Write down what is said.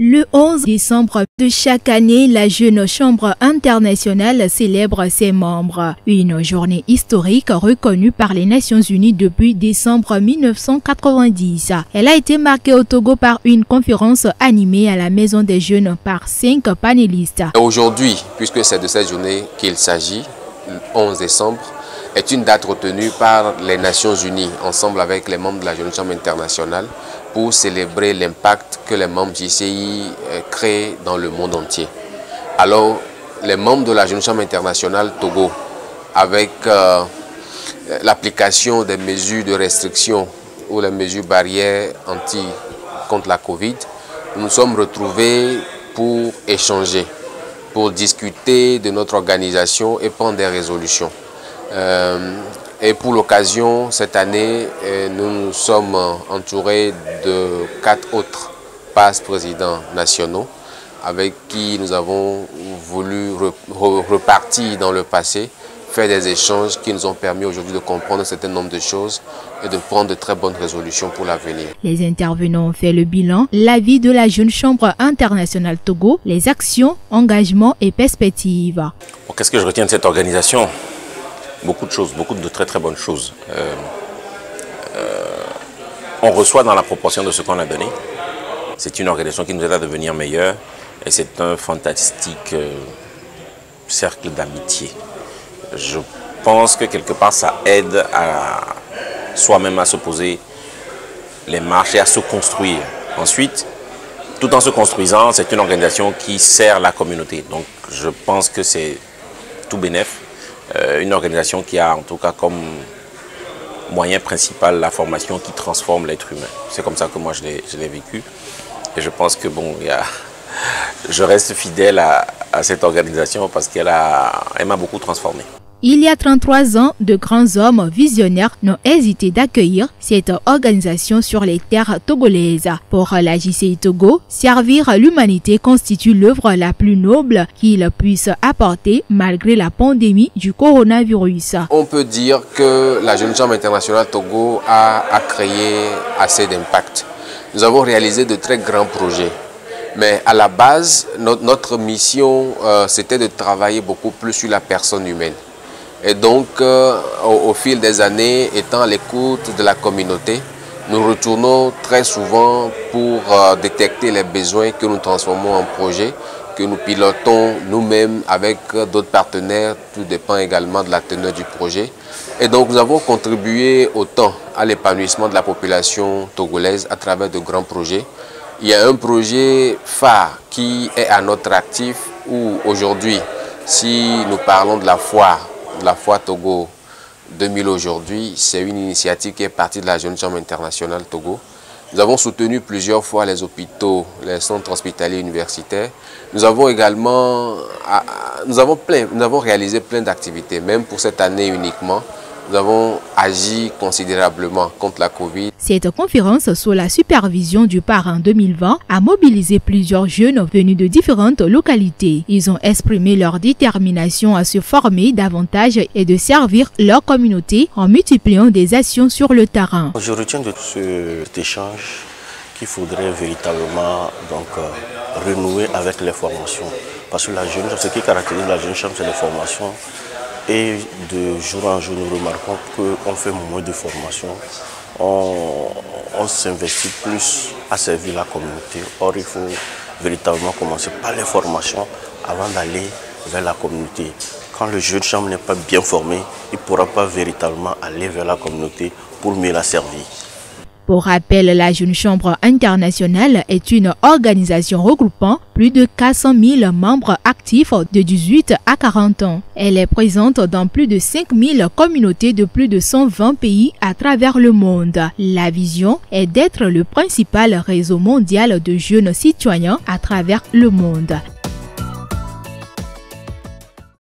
Le 11 décembre de chaque année, la Jeune Chambre internationale célèbre ses membres. Une journée historique reconnue par les Nations Unies depuis décembre 1990. Elle a été marquée au Togo par une conférence animée à la Maison des Jeunes par 5 panélistes. Aujourd'hui, puisque c'est de cette journée qu'il s'agit, le 11 décembre, est une date retenue par les Nations Unies, ensemble avec les membres de la Jeune Chambre internationale, pour célébrer l'impact que les membres JCI créent dans le monde entier. Alors, les membres de la Jeune Chambre internationale Togo, avec l'application des mesures de restriction ou les mesures barrières contre la Covid, nous nous sommes retrouvés pour échanger, pour discuter de notre organisation et prendre des résolutions. Et pour l'occasion, cette année, nous nous sommes entourés de 4 autres présidents nationaux avec qui nous avons voulu repartir dans le passé, faire des échanges qui nous ont permis aujourd'hui de comprendre un certain nombre de choses et de prendre de très bonnes résolutions pour l'avenir. Les intervenants ont fait le bilan, l'avis de la Jeune Chambre internationale Togo, les actions, engagements et perspectives. Qu'est-ce que je retiens de cette organisation ? Beaucoup de choses, beaucoup de très bonnes choses. On reçoit dans la proportion de ce qu'on a donné. C'est une organisation qui nous aide à devenir meilleurs et c'est un fantastique cercle d'amitié. Je pense que quelque part ça aide à soi-même à se poser les marches et à se construire. Ensuite, tout en se construisant, c'est une organisation qui sert la communauté. Donc je pense que c'est tout bénef. Une organisation qui a en tout cas comme moyen principal la formation qui transforme l'être humain. C'est comme ça que moi je l'ai vécu. Et je pense que bon, je reste fidèle à cette organisation parce qu'elle m'a beaucoup transformé. Il y a 33 ans, de grands hommes visionnaires n'ont hésité d'accueillir cette organisation sur les terres togolaises. Pour la JCI Togo, servir l'humanité constitue l'œuvre la plus noble qu'il puisse apporter malgré la pandémie du coronavirus. On peut dire que la Jeune Chambre internationale Togo a créé assez d'impact. Nous avons réalisé de très grands projets. Mais à la base, notre mission, c'était de travailler beaucoup plus sur la personne humaine. Et donc, au fil des années, étant à l'écoute de la communauté, nous retournons très souvent pour détecter les besoins que nous transformons en projets, que nous pilotons nous-mêmes avec d'autres partenaires. Tout dépend également de la teneur du projet. Et donc, nous avons contribué autant à l'épanouissement de la population togolaise à travers de grands projets. Il y a un projet phare qui est à notre actif où aujourd'hui, si nous parlons de la foire Togo 2000 aujourd'hui, c'est une initiative qui est partie de la Jeune Chambre internationale Togo. Nous avons soutenu plusieurs fois les hôpitaux, les centres hospitaliers universitaires. Nous avons également réalisé plein d'activités, même pour cette année uniquement. Nous avons agi considérablement contre la Covid. Cette conférence, sous la supervision du parrain 2020, a mobilisé plusieurs jeunes venus de différentes localités. Ils ont exprimé leur détermination à se former davantage et de servir leur communauté en multipliant des actions sur le terrain. Je retiens de cet échange qu'il faudrait véritablement renouer avec les formations. Parce que ce qui caractérise la Jeune Chambre, c'est les formations. Et de jour en jour, nous remarquons qu'on fait moins de formation. On s'investit plus à servir la communauté. Or, il faut véritablement commencer par les formations avant d'aller vers la communauté. Quand le jeune chambre n'est pas bien formé, il ne pourra pas véritablement aller vers la communauté pour mieux la servir. Pour rappel, la Jeune Chambre internationale est une organisation regroupant plus de 400 000 membres actifs de 18 à 40 ans. Elle est présente dans plus de 5000 communautés de plus de 120 pays à travers le monde. La vision est d'être le principal réseau mondial de jeunes citoyens à travers le monde.